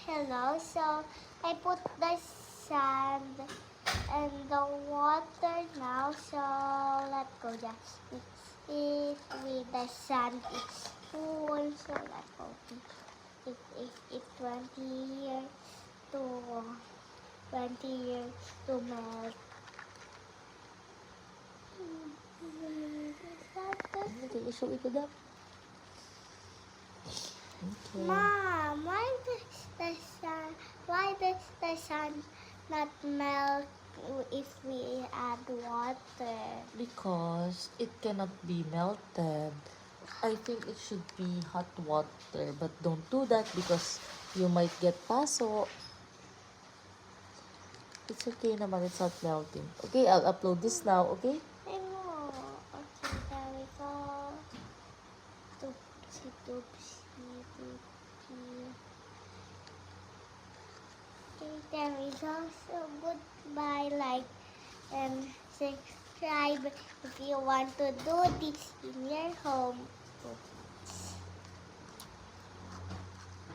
Hello. So I put the sand and the water now. So let go. Yeah, it with the sand. It's full. So let go. It 20 years to 20 years to melt. Okay, show it to them. Okay. Mom, why does the sun not melt if we add water? Because it cannot be melted. I think it should be hot water, but don't do that because you might get paso. It's okay naman, it's not melting. Okay, I'll upload this now, okay? I know. Okay, there we go. Doopsie, doopsie, doopsie. Okay, there we go. So goodbye, like and subscribe if you want to do this in your home.